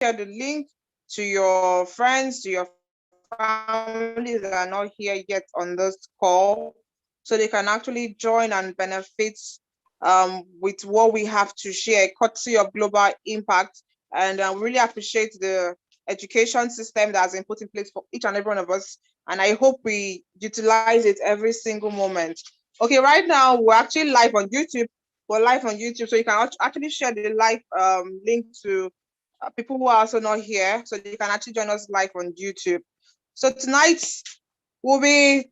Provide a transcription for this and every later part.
share the link to your friends, to your families that are not here yet on this call, so they can actually join and benefit with what we have to share, courtesy of Global Impact. And we really appreciate the education system that has been put in place for each and every one of us. And I hope we utilize it every single moment. Okay, right now we're actually live on YouTube. We're live on YouTube, so you can actually share the live link to people who are also not here, so you can actually join us live on YouTube. So tonight we'll be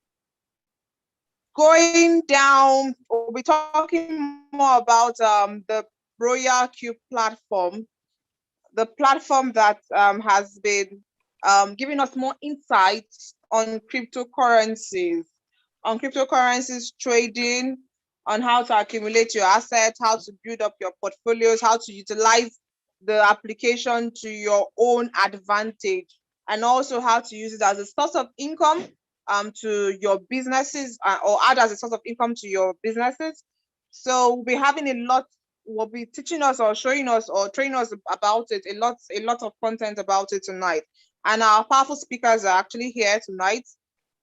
going down, we'll be talking more about the Royal Q platform, the platform that has been giving us more insights on cryptocurrencies trading, on how to accumulate your assets, how to build up your portfolios, how to utilize the application to your own advantage, and also how to use it as a source of income to your businesses, or add as a source of income to your businesses. So we'll be having a lot, will be teaching us or showing us or training us about it, a lot of content about it tonight. And our powerful speakers are actually here tonight.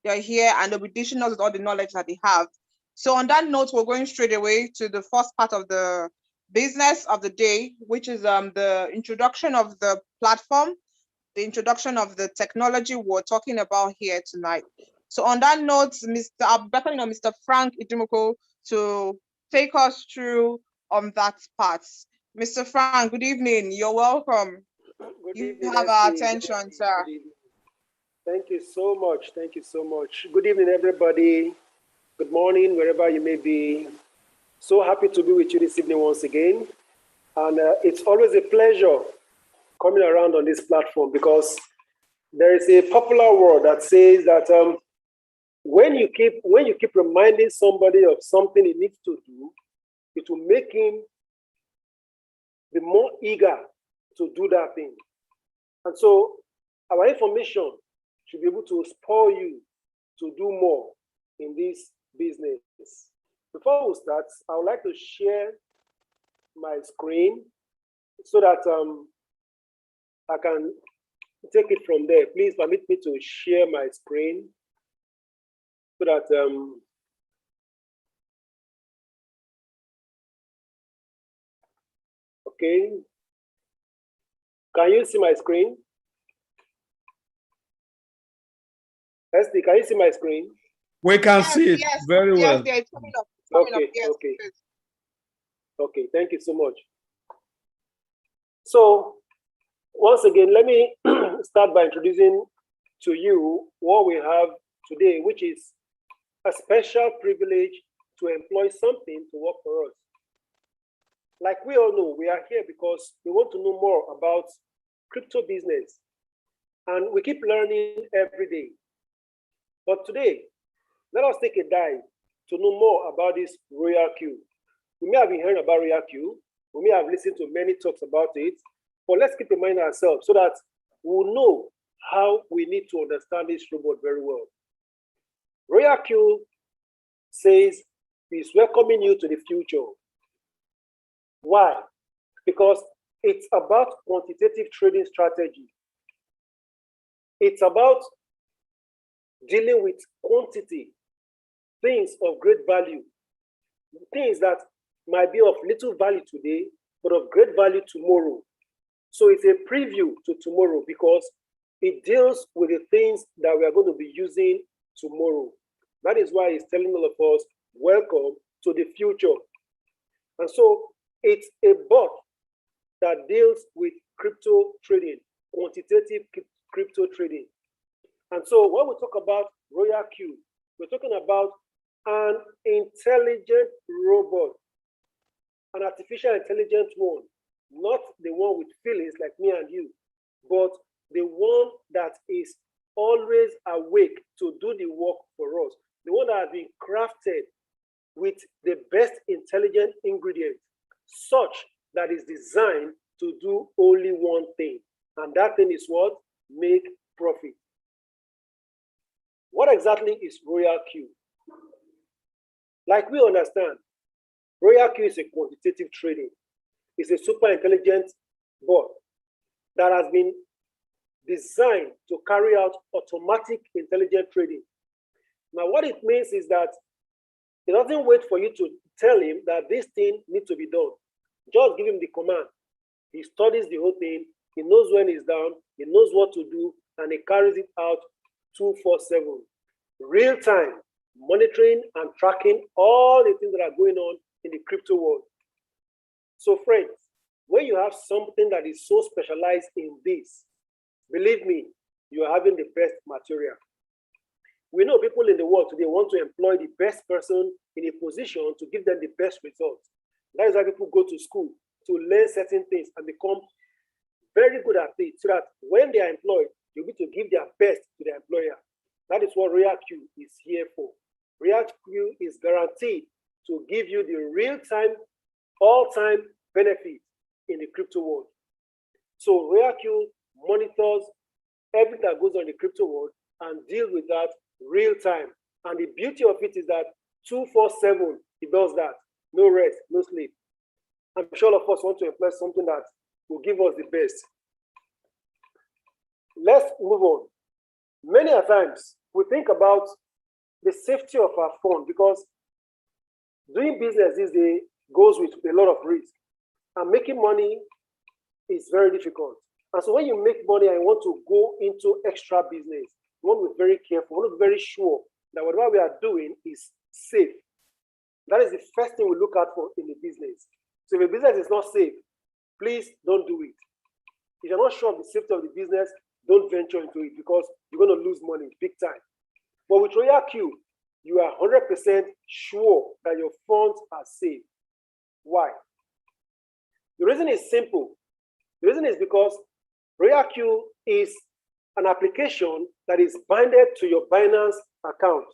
They're here and they'll be dishing us with all the knowledge that they have. So on that note, we're going straight away to the first part of the business of the day, which is the introduction of the platform, the introduction of the technology we're talking about here tonight. So on that note, I'll beckoning on Mr. Frank Idumoko to take us through on that part. Mr. Frank, good evening. You're welcome. Good you evening, have our Esty. attention, sir. Thank you so much. Thank you so much. Good evening, everybody. Good morning, wherever you may be. So happy to be with you this evening once again. And it's always a pleasure coming around on this platform, because there is a popular word that says that when you keep reminding somebody of something he needs to do, it will make him be more eager to do that thing. And so our information should be able to spur you to do more in this business. Before we start, I would like to share my screen so that I can take it from there. Please permit me to share my screen so that okay. Can you see my screen? Esty, can you see my screen? We can see it very well. Yes, it's coming up. Okay. Okay, thank you so much. So, once again, let me start by introducing to you what we have today, which is a special privilege to employ something to work for us. Like we all know, we are here because we want to know more about crypto business, and we keep learning every day. But today, let us take a dive to know more about this Royal Q. We may have been hearing about Royal Q, we may have listened to many talks about it, but let's keep in mind ourselves so that we'll know how we need to understand this robot very well. Royal Q says he's welcoming you to the future. Why? Because it's about quantitative trading strategy. It's about dealing with quantity, things of great value, things that might be of little value today, but of great value tomorrow. So it's a preview to tomorrow because it deals with the things that we are going to be using tomorrow. That is why it's telling all of us, welcome to the future. And so it's a bot that deals with crypto trading, quantitative crypto trading. And so when we talk about Royal Q, we're talking about an intelligent robot, an artificial intelligent one, not the one with feelings like me and you, but the one that is always awake to do the work for us, the one that has been crafted with the best intelligent ingredient, such that is designed to do only one thing. And that thing is what? Make profit. What exactly is Royal Q? Like we understand, Royal Q is a quantitative trading. It's a super intelligent bot that has been designed to carry out automatic intelligent trading. Now, what it means is that it doesn't wait for you to tell him that this thing needs to be done. Just give him the command. He studies the whole thing. He knows when it's down. He knows what to do, and he carries it out 24/7. Real time monitoring and tracking all the things that are going on in the crypto world. So, friends, when you have something that is so specialized in this, believe me, you are having the best material. We know people in the world today want to employ the best person in a position to give them the best results. That is why people go to school to learn certain things and become very good at it, so that when they are employed, you'll be to give their best to the employer. That is what RoyalQ is here for. RoyalQ is guaranteed to give you the real-time, all-time benefit in the crypto world. So RoyalQ monitors everything that goes on in the crypto world and deals with that real time. And the beauty of it is that 24/7, it does that. No rest, no sleep. I'm sure all of us want to employ something that will give us the best. Let's move on. Many a times, we think about the safety of our phone, because doing business these days goes with a lot of risk. And making money is very difficult. And so when you make money and you want to go into extra business, you want to be very careful, you want to be very sure that whatever we are doing is safe. That is the first thing we look out for in the business. So if a business is not safe, please don't do it. If you're not sure of the safety of the business, don't venture into it, because you're going to lose money big time. But with RoyalQ, you are 100% sure that your funds are safe. Why? The reason is simple. The reason is because RoyalQ is an application that is binded to your Binance account.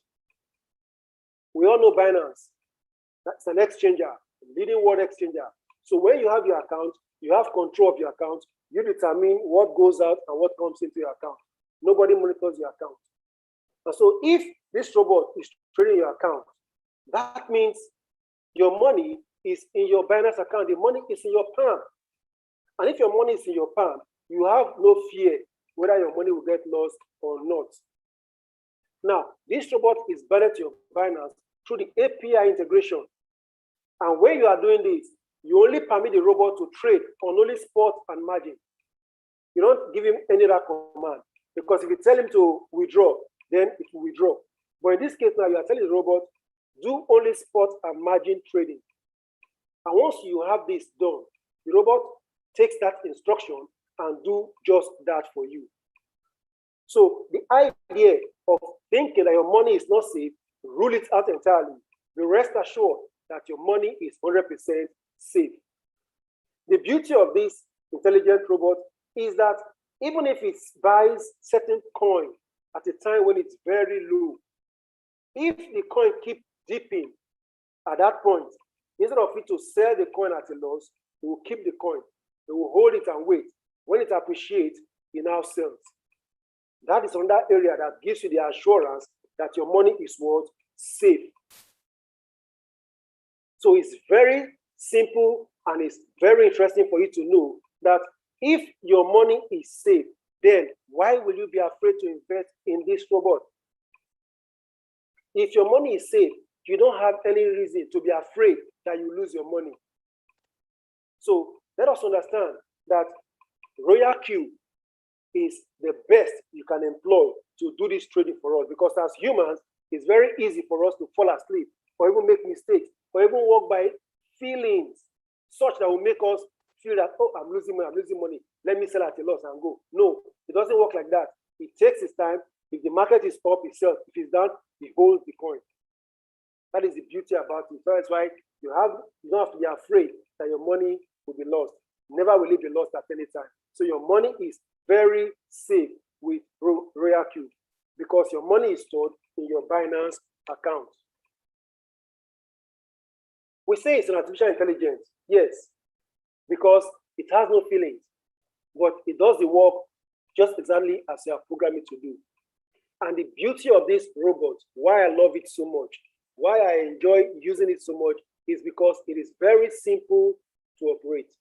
We all know Binance. That's an exchanger, a leading world exchanger. So when you have your account, you have control of your account. You determine what goes out and what comes into your account. Nobody monitors your account. And so if this robot is trading your account, that means your money is in your Binance account. The money is in your palm. And if your money is in your palm, you have no fear whether your money will get lost or not. Now, this robot is bounded to your Binance through the API integration. And when you are doing this, you only permit the robot to trade on only spot and margin. You don't give him any other command, because if you tell him to withdraw, then it will withdraw. But in this case now, you are telling the robot, do only spot and margin trading. And once you have this done, the robot takes that instruction and do just that for you. So the idea of thinking that your money is not safe, rule it out entirely. Be rest assured that your money is 100% safe. The beauty of this intelligent robot is that even if it buys certain coin at a time when it's very low, if the coin keeps dipping at that point, instead of it to sell the coin at a loss, it will keep the coin. It will hold it and wait. When it appreciates, it now sells. That is on that area that gives you the assurance that your money is what? Safe. So it's very simple, and it's very interesting for you to know that if your money is safe, then why will you be afraid to invest in this robot? If your money is safe, you don't have any reason to be afraid that you lose your money. So let us understand that RoyalQ is the best you can employ to do this trading for us, because as humans, it's very easy for us to fall asleep or even make mistakes or even walk by feelings such that will make us feel that, oh, I'm losing money, let me sell at a loss and go. No, it doesn't work like that. It takes its time. If the market is up, it sells. If it's down, it holds the coin. That is the beauty about it. That's why you don't have to be afraid that your money will be lost. Never will it be lost at any time. So your money is very safe with RoyalQ, because your money is stored in your Binance account. We say it's an artificial intelligence, yes, because it has no feelings, but it does the work just exactly as you are programmed to do. And the beauty of this robot, why I love it so much, why I enjoy using it so much, is because it is very simple to operate.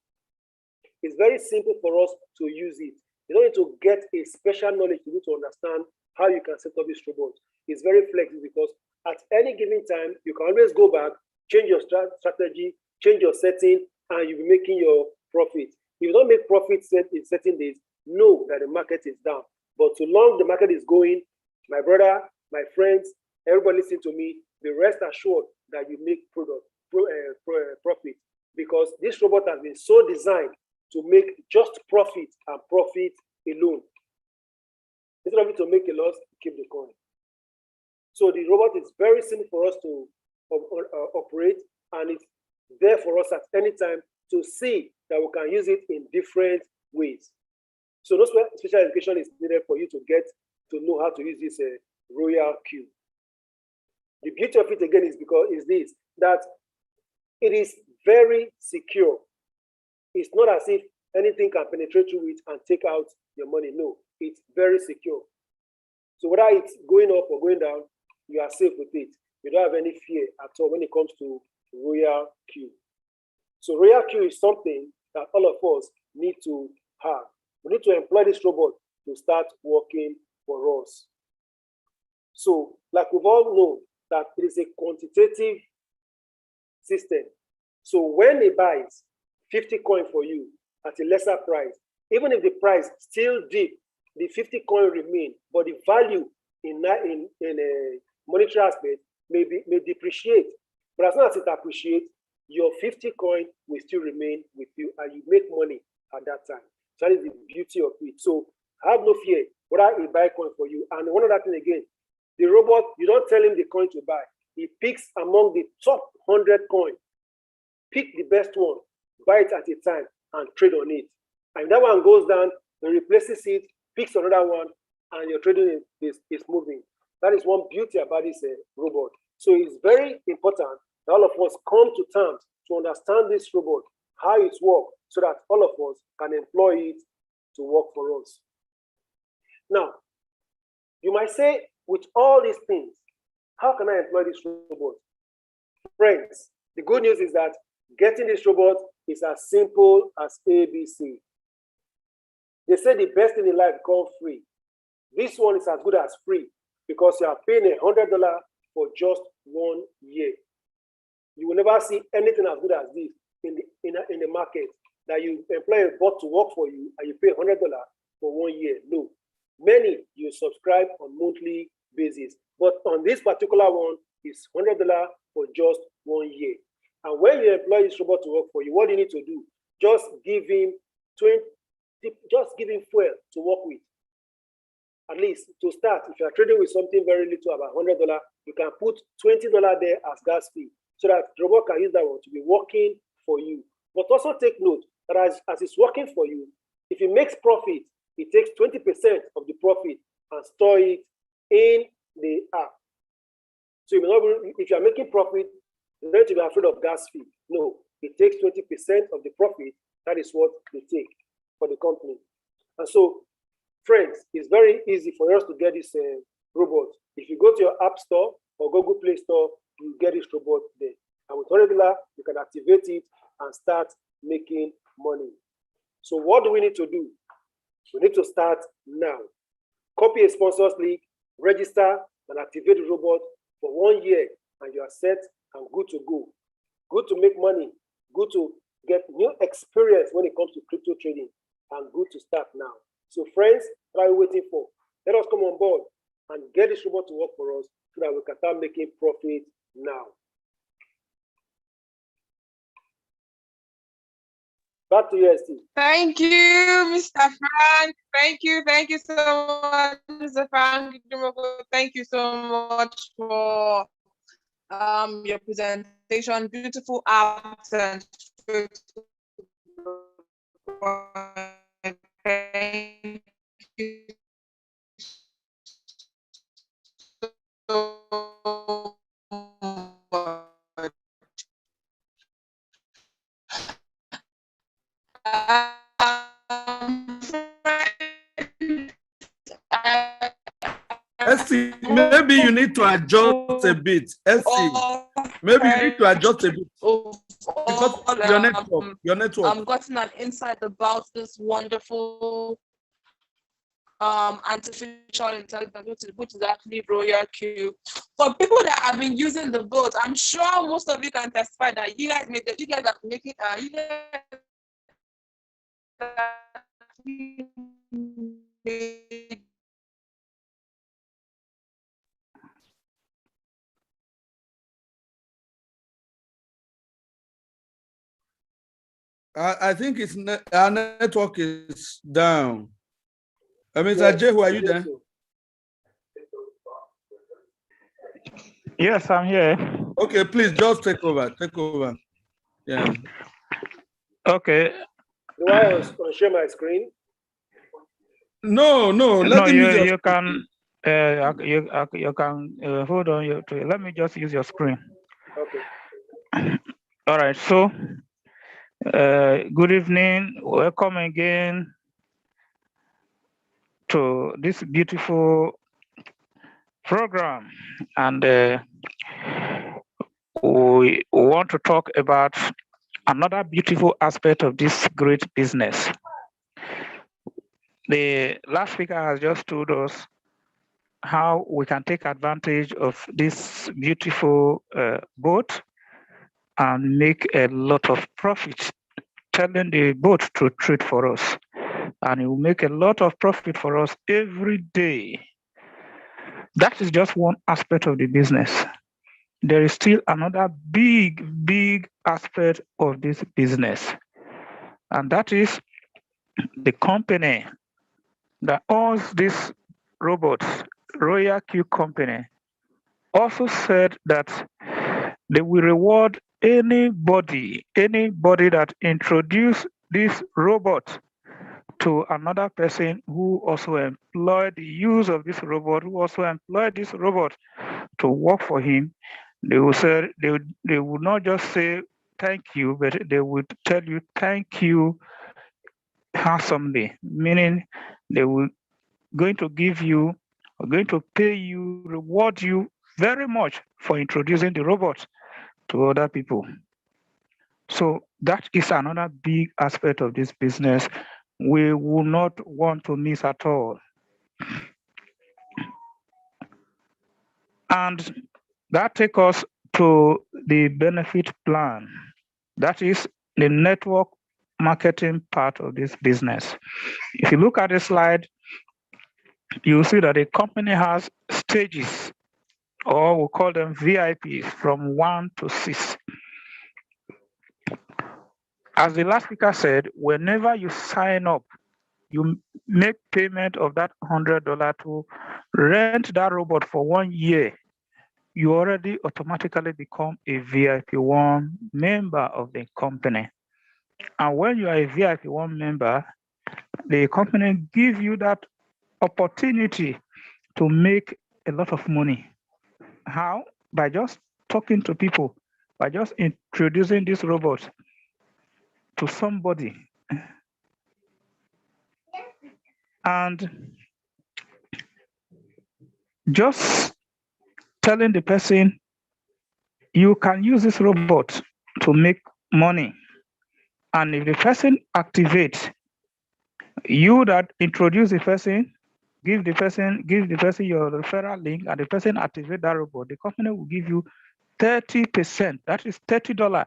It's very simple for us to use it. You don't need to get a special knowledge to understand how you can set up this robot. It's very flexible because at any given time, you can always go back, change your strategy, change your setting, and you'll be making your profit. If you don't make profits in certain days, know that the market is down. But so long the market is going, my brother, my friends, everybody listen to me, be rest assured that you make profit, because this robot has been so designed to make just profit and profit alone. Instead of it to make a loss, keep the coin. So the robot is very simple for us to operate, and it's there for us at any time to see that we can use it in different ways. So no special education is needed for you to get to know how to use this Royal Q. The beauty of it again is that it is very secure. It's not as if anything can penetrate through it and take out your money. No, it's very secure. So whether it's going up or going down, you are safe with it. You don't have any fear at all when it comes to Royal Q. So Royal Q is something that all of us need to have. We need to employ this robot to start working for us. So, like we've all known, that it is a quantitative system. So when it buys 50 coin for you at a lesser price, even if the price still dip, the 50 coin remain, but the value in a monetary aspect may depreciate. But as long as it appreciates, your 50 coin will still remain with you and you make money at that time. So that is the beauty of it. So have no fear whether he buy coin for you. And one other thing again, the robot, you don't tell him the coin to buy. He picks among the top 100 coins. Pick the best one, buy it at a time, and trade on it. And that one goes down, he replaces it, picks another one, and your trading is moving. That is one beauty about this robot. So it's very important that all of us come to terms to understand this robot, how it works, so that all of us can employ it to work for us. Now, you might say, with all these things, how can I employ this robot? Friends, the good news is that getting this robot is as simple as ABC. They say the best thing in life comes free. This one is as good as free because you are paying $100 for just 1 year. You will never see anything as good as this in the market, that you employ a bot to work for you and you pay $100 for 1 year. No. Many you subscribe on monthly basis, but on this particular one, it's $100 for just 1 year. And when you employ this robot to work for you, what do you need to do? Just give him fuel to work with. At least to start, if you are trading with something very little, about $100, you can put $20 there as gas fee, so that the robot can use that one to be working for you. But also take note that as it's working for you, if it makes profit, it takes 20% of the profit and store it in the app. So if you are making profit, you don't need to be afraid of gas fee. No, it takes 20% of the profit. That is what they take for the company. And so, friends, it's very easy for us to get this robot. If you go to your App Store or Google Play Store, you get this robot there. And with $100, you can activate it and start making money. So what do we need to do? We need to start now. Copy a sponsors link, register, and activate the robot for 1 year, and you are set and good to go. Good to make money, good to get new experience when it comes to crypto trading, and good to start now. So friends, what are we waiting for? Let us come on board and get this robot to work for us so that we can start making profit now. Back to you, ST. Thank you, Mr. Frank. Thank you so much, Mr. Frank. Thank you so much for your presentation. Beautiful apps and thank you so much. Esty, maybe you need to adjust a bit. Esty, maybe you need to adjust a bit. because your network. gotten an insight about this wonderful artificial intelligence, which is actually Royal Q. For people that have been using the boat, I'm sure most of you can testify that you guys are making I think our network is down. Mr. Yes, Jehu, are you yes, there? sir. Yes, I'm here. Okay, please just take over. Take over. Yeah. Okay. Do I share my screen? No, let him use your you can. You can hold on. Let me just use your screen. Okay. All right. So, good evening. Welcome again to this beautiful program, and we want to talk about another beautiful aspect of this great business. The last speaker has just told us how we can take advantage of this beautiful boat and make a lot of profit, telling the boat to trade for us. And it will make a lot of profit for us every day. That is just one aspect of the business. There is still another big aspect of this business. And that is the company that owns these robots, Royal Q Company, also said that they will reward anybody that introduce this robot to another person who also employed the use of this robot, who also employed this robot to work for him. They will say they would not just say thank you, but they would tell you thank you handsomely, meaning they will going to give you, or going to pay you, reward you very much for introducing the robot to other people. So that is another big aspect of this business we will not want to miss at all. And that takes us to the benefit plan. That is the network marketing part of this business. If you look at the slide, you'll see that the company has stages, or we'll call them VIPs, from 1 to 6. As the last speaker said, whenever you sign up, you make payment of that $100 to rent that robot for 1 year, you already automatically become a VIP1 member of the company. And when you are a VIP1 member, the company gives you that opportunity to make a lot of money. How? By just talking to people, by just introducing this robot to somebody. And just telling the person, you can use this robot to make money. And if the person activates, you that introduce the person, give the person your referral link, and the person activate that robot, the company will give you 30%, that is $30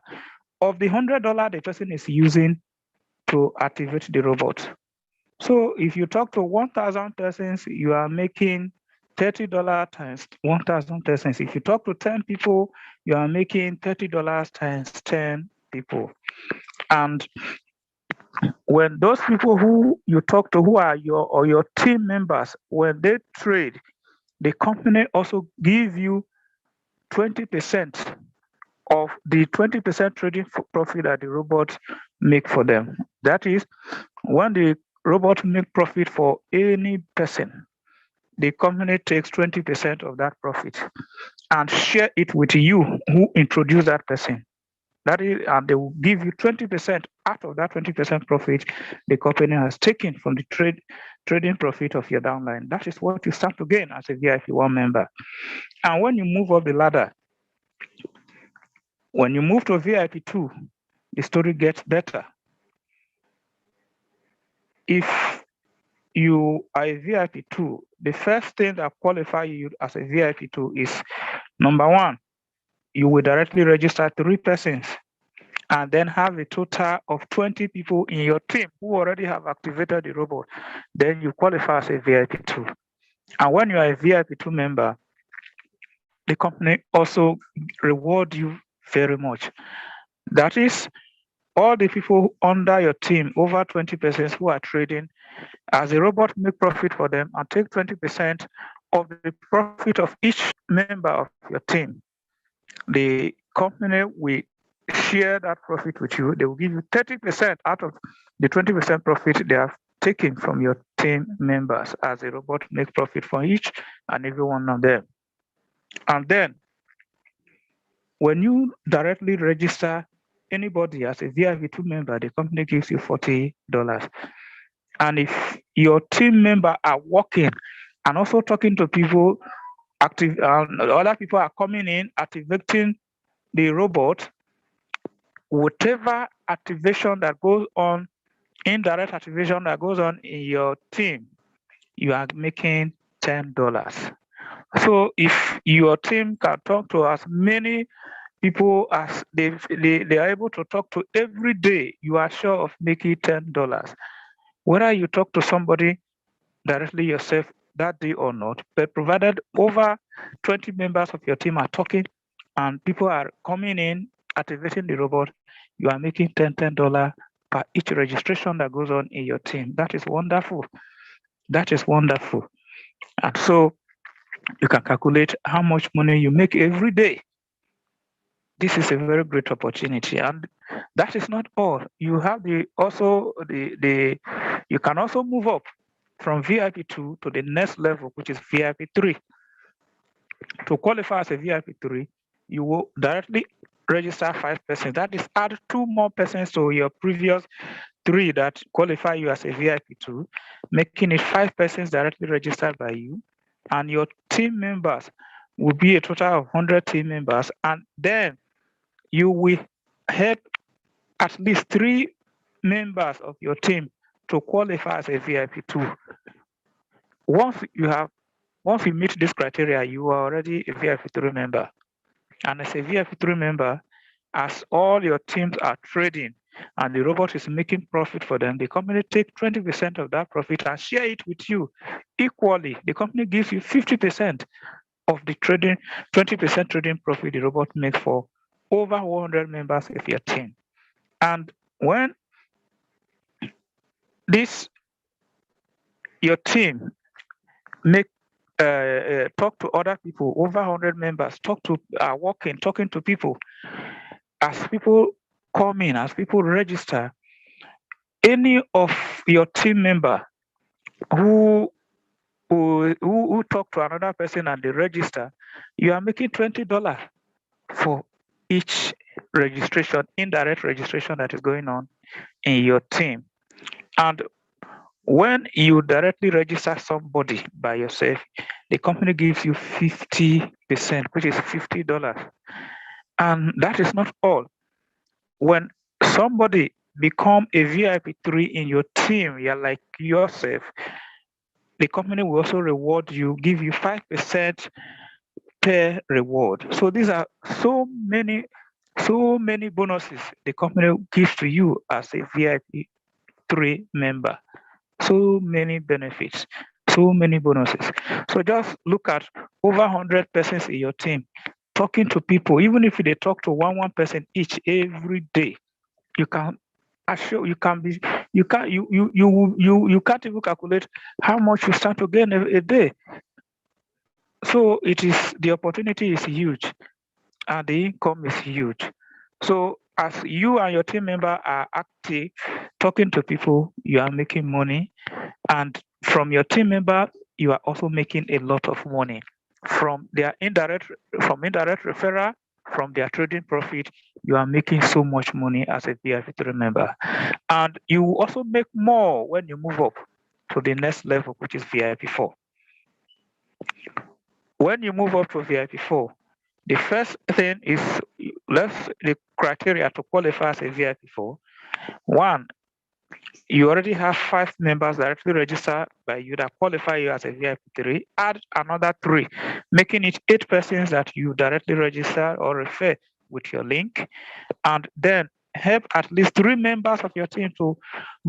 of the $100 the person is using to activate the robot. So if you talk to 1,000 persons, you are making $30 times 1,000 persons. If you talk to 10 people, you are making $30 times 10 people. And when those people who you talk to, who are your team members, when they trade, the company also give you 20% of the 20% trading profit that the robots make for them. That is, when the robot make profit for any person, the company takes 20% of that profit and share it with you who introduced that person. That is, and they will give you 20% out of that 20% profit the company has taken from the trading profit of your downline. That is what you start to gain as a VIP1 member. And when you move up the ladder, when you move to VIP2, the story gets better. If you are a VIP 2, the first thing that qualifies you as a VIP 2 is, number one, you will directly register 3 persons and then have a total of 20 people in your team who already have activated the robot. Then you qualify as a VIP 2. And when you are a VIP 2 member, the company also reward you very much. That is, all the people under your team, over 20 persons who are trading, as a robot, make profit for them and take 20% of the profit of each member of your team. The company will share that profit with you. They will give you 30% out of the 20% profit they have taken from your team members, as a robot make profit for each and every one of them. And then when you directly register anybody as a VIP2 member, the company gives you $40. And if your team member are working and also talking to people, other people are coming in, activating the robot, whatever activation that goes on, indirect activation that goes on in your team, you are making $10. So if your team can talk to as many people as they are able to talk to every day, you are sure of making $10. Whether you talk to somebody directly yourself that day or not, but provided over 20 members of your team are talking and people are coming in, activating the robot, you are making $10 per each registration that goes on in your team. That is wonderful. That is wonderful. And so you can calculate how much money you make every day. This is a very great opportunity, and that is not all. You have you can also move up from VIP 2 to the next level, which is VIP 3. To qualify as a VIP 3, you will directly register 5 persons. That is, add 2 more persons to your previous 3 that qualify you as a VIP 2, making it 5 persons directly registered by you, and your team members will be a total of 100 team members, and then you will help at least 3 members of your team to qualify as a VIP 2. Once you meet this criteria, you are already a VIP 3 member. And as a VIP 3 member, as all your teams are trading and the robot is making profit for them, the company takes 20% of that profit and share it with you equally. The company gives you 50% of the 20% trading profit the robot makes for over 100 members of your team. And when your team talk to other people, over 100 members, talking to people, as people come in, as people register, any of your team member who talk to another person and they register, you are making $20 for each registration, indirect registration that is going on in your team. And when you directly register somebody by yourself, the company gives you 50%, which is $50. And that is not all. When somebody become a VIP 3 in your team, you're like yourself, the company will also reward you, give you 5% per reward. So these are so many bonuses the company gives to you as a VIP 3 member. So many benefits, so many bonuses. So just look at over 100 persons in your team talking to people. Even if they talk to one person each every day, you can't even calculate how much you start to gain a day. So the opportunity is huge and the income is huge. So as you and your team member are active, talking to people, you are making money. And from your team member, you are also making a lot of money. From indirect referral, from their trading profit, you are making so much money as a VIP 3 member. And you will also make more when you move up to the next level, which is VIP 4. When you move up to VIP 4, the first thing is the criteria to qualify as a VIP4. One, you already have 5 members directly registered by you that qualify you as a VIP3. Add another 3, making it 8 persons that you directly register or refer with your link, and then help at least 3 members of your team to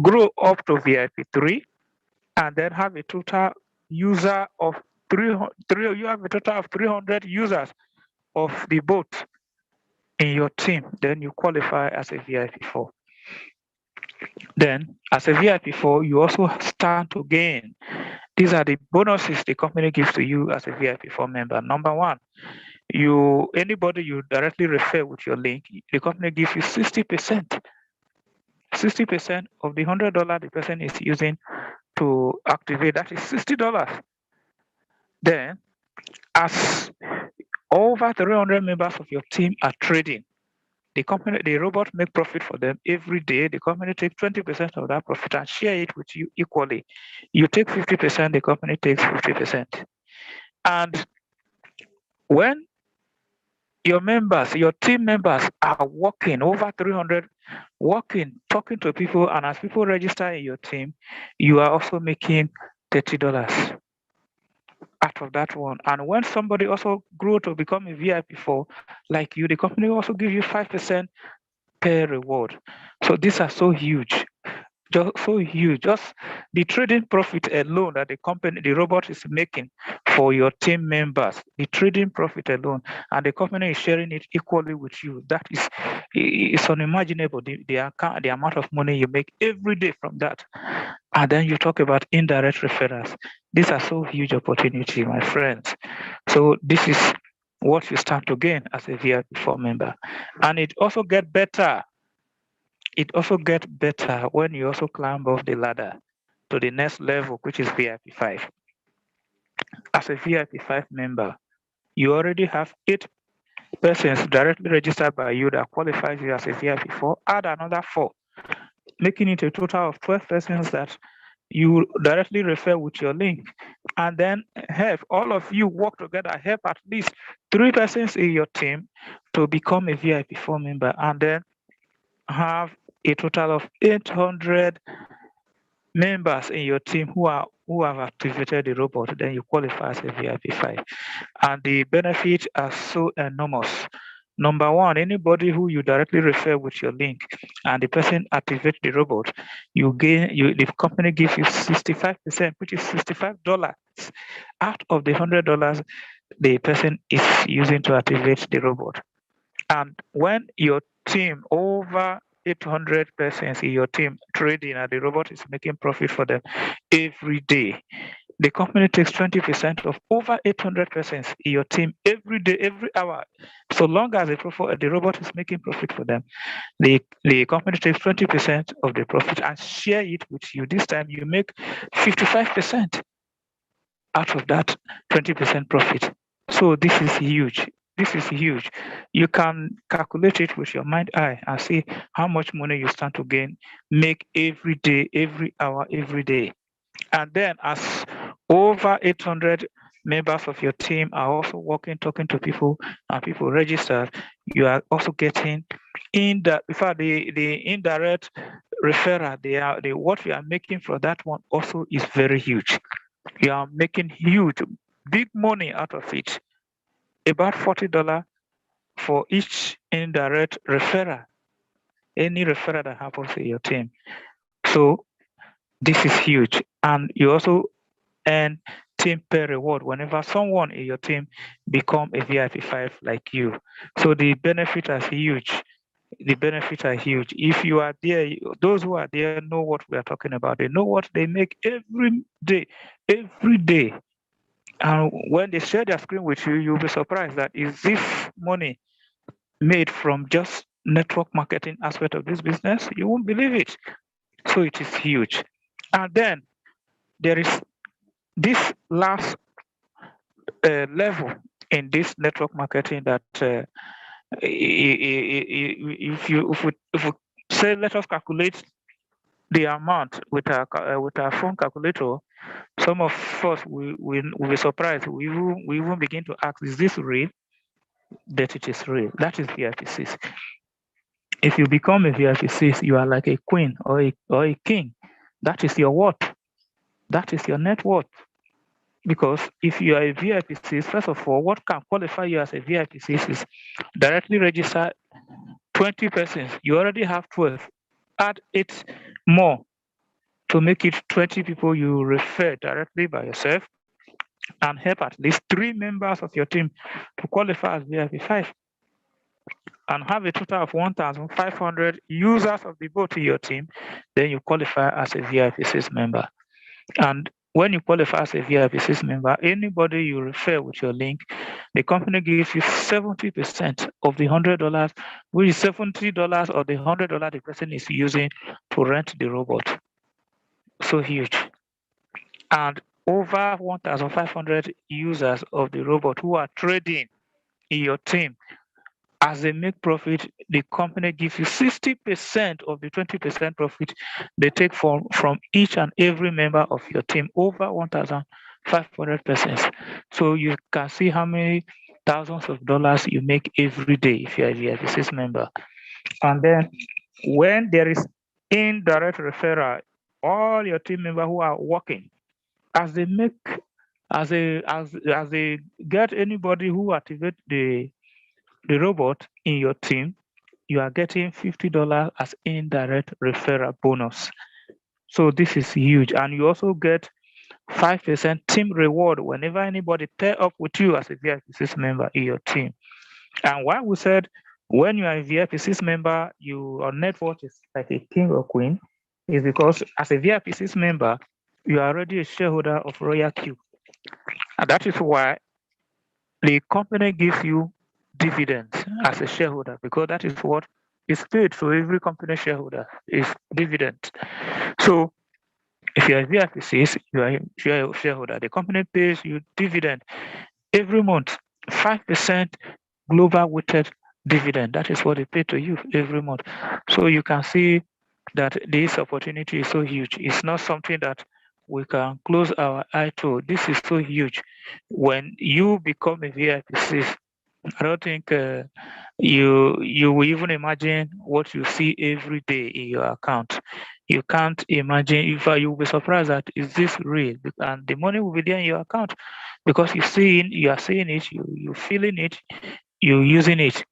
grow up to VIP3, and then have a total user of 300. You have a total of 300 users of the boat in your team. Then you qualify as a VIP4. Then, as a VIP4, you also stand to gain. These are the bonuses the company gives to you as a VIP4 member. Number one, anybody you directly refer with your link, the company gives you 60%. 60% of the $100 the person is using to activate, that is $60. Then, as over 300 members of your team are trading, the robot make profit for them every day. The company takes 20% of that profit and share it with you equally. You take 50%, the company takes 50%. And when your team members are working, over 300, working, talking to people, and as people register in your team, you are also making $30 out of that one. And when somebody also grow to become a VIP4 like you, the company also give you 5% per reward. So these are so huge. Just so huge. Just the trading profit alone that the robot is making for your team members, the trading profit alone, and the company is sharing it equally with you. That is, it's unimaginable. The amount of money you make every day from that. And then you talk about indirect referrals. These are so huge opportunity, my friends. So this is what you start to gain as a VIP4 member. And it also get better. It also gets better when you also climb off the ladder to the next level, which is VIP5. As a VIP5 member, you already have 8 persons directly registered by you that qualifies you as a VIP4. Add another 4, making it a total of 12 persons that you directly refer with your link. And then have all of you work together, help at least 3 persons in your team to become a VIP4 member, and then have a total of 800 members in your team who have activated the robot. Then you qualify as a VIP5. And the benefits are so enormous. Number one, anybody who you directly refer with your link and the person activates the robot, the company gives you 65%, which is $65 out of the $100 the person is using to activate the robot. And when your team, over 800 persons in your team trading and the robot is making profit for them every day, the company takes 20% of over 800 persons in your team every day, every hour. So long as the robot is making profit for them, the company takes 20% of the profit and share it with you. This time you make 55% out of that 20% profit. So this is huge. This is huge. You can calculate it with your mind eye and see how much money you stand to make every day, every hour, every day. And then as over 800 members of your team are also working, talking to people, and people registered, you are also getting in fact, the indirect referral, what you are making for that one also is very huge. You are making huge, big money out of it. About $40 for each indirect referral, any referral that happens in your team. So this is huge. And you also earn team pay reward whenever someone in your team become a VIP5 like you. So the benefits are huge. The benefits are huge. If you are there, those who are there know what we are talking about. They know what they make every day. And when they share their screen with you, you'll be surprised that is this money made from just network marketing aspect of this business? You won't believe it. So it is huge. And then there is this last level in this network marketing that if we say, let us calculate the amount with our phone calculator, some of us will be surprised. We even begin to ask, is this real? that it is real. That is VIP6. If you become a VIP6, you are like a queen or a king. That is your worth. That is your net worth. Because if you are a VIP6, first of all, what can qualify you as a VIP6 is directly register 20 persons. You already have 12. Add 8 more to make it 20 people you refer directly by yourself, and help at least 3 members of your team to qualify as VIP5, and have a total of 1,500 users of the boat in your team, then you qualify as a VIP6 member. And when you qualify as a VIP6 member, anybody you refer with your link, the company gives you 70% of the $100, which is $70 of the $100 the person is using to rent the robot. So huge. And over 1,500 users of the robot who are trading in your team. As they make profit, the company gives you 60% of the 20% profit they take from each and every member of your team, over 1,500 persons. So you can see how many thousands of dollars you make every day if you're a VIP6 member. And then when there is indirect referral, all your team members who are working, as they make, as they get anybody who activate the robot in your team, you are getting $50 as indirect referral bonus. So this is huge. And you also get 5% team reward whenever anybody pair up with you as a VIP6 member in your team. And why we said when you are a VIP6 member, your net worth is like a king or queen, is because as a VIP6 member, you are already a shareholder of Royal Q. And that is why the company gives you dividends as a shareholder, because that is what is paid to every company shareholder, is dividend. So if you are a VIP6, you are a shareholder. The company pays you dividend every month, 5% global weighted dividend. That is what they pay to you every month. So you can see that this opportunity is so huge. It's not something that we can close our eye to. This is so huge. When you become a VIP6, I don't think you will even imagine what you see every day in your account. You can't imagine. If you will be surprised that is this real, and the money will be there in your account because you are seeing it, you feeling it, you using it.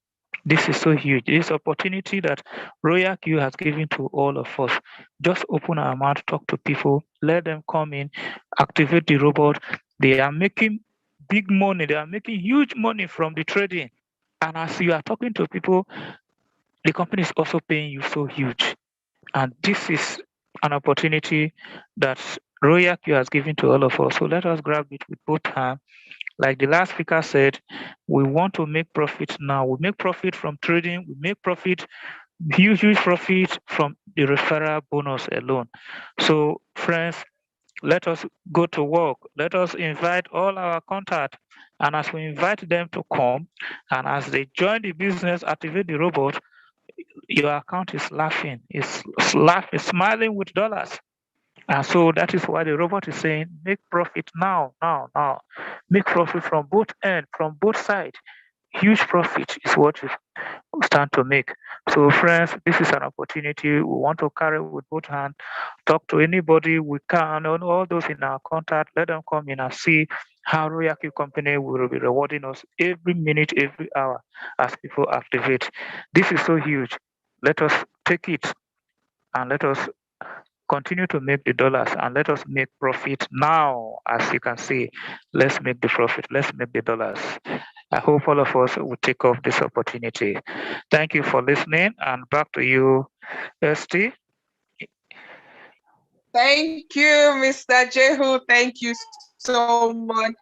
This is so huge. This opportunity that Royal Q has given to all of us. Just open our mouth, talk to people, let them come in, activate the robot. They are making big money. They are making huge money from the trading. And as you are talking to people, the company is also paying you so huge. And this is an opportunity that Royal Q has given to all of us. So let us grab it with both hands. Like the last speaker said, we want to make profit now. We make profit from trading. We make profit, huge profit from the referral bonus alone. So friends, let us go to work. Let us invite all our contacts. And as we invite them to come, and as they join the business, activate the robot, your account is laughing. It's smiling with dollars. And so that is why the robot is saying, make profit now. Make profit from both ends, from both sides. Huge profit is what you stand to make. So friends, this is an opportunity we want to carry with both hands. Talk to anybody we can, and all those in our contact, let them come in and see how Royal Q Company will be rewarding us every minute, every hour as people activate. This is so huge. Let us take it and let us continue to make the dollars, and let us make profit now. As you can see, let's make the profit, let's make the dollars. I hope all of us will take off this opportunity. Thank you for listening, and back to you, ST. Thank you, Mr. Jehu. Thank you so much.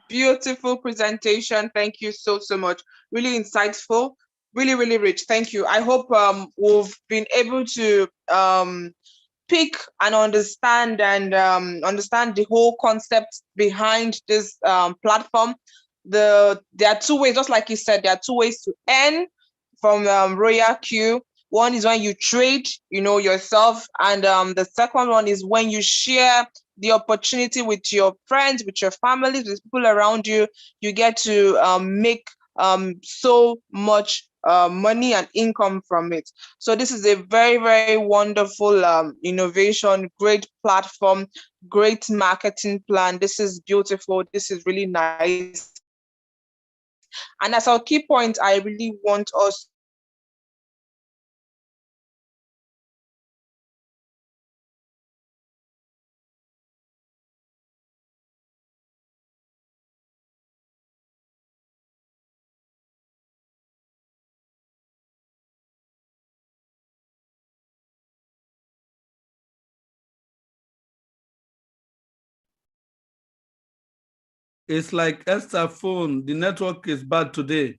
Beautiful presentation. Thank you so much. Really insightful, really rich. Thank you. I hope we've been able to pick and understand the whole concept behind this platform. There are two ways, just like you said, there are two ways to earn from Royal Q. One is when you trade, yourself, and the second one is when you share the opportunity with your friends, with your family, with people around you. You get to make so much money and income from it. So this is a very, very wonderful innovation, great platform, great marketing plan. This is beautiful. This is really nice. And as our key point, I really want us It's like Esther phone. The network is bad today.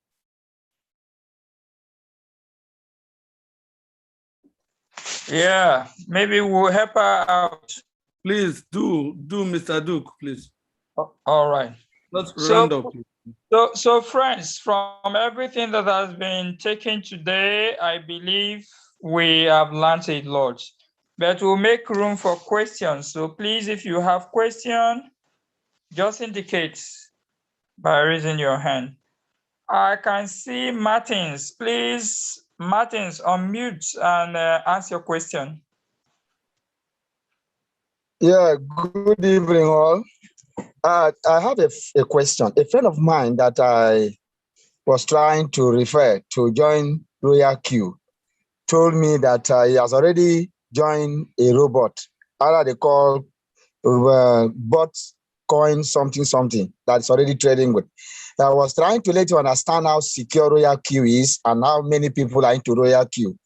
Yeah, maybe we'll help her out. Please do, Mr. Duke, please. All right. Let's So- round up. So friends, from everything that has been taken today, I believe we have learned a lot. But we'll make room for questions. So please, if you have question, just indicate by raising your hand. I can see Martins. Please, Martins, unmute and ask your question. Yeah, good evening, all. I have a question. A friend of mine that I was trying to refer to join Royal Q told me that he has already joined a robot, either they call bot coin something that's already trading with. I was trying to let you understand how secure Royal Q is and how many people are into Royal Q.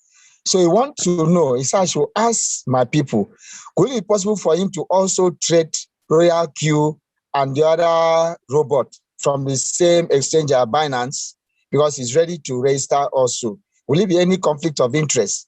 So he wants to know, he said I should ask my people, could it be possible for him to also trade Royal Q and the other robot from the same exchange, Binance, because he's ready to register also? Will it be any conflict of interest?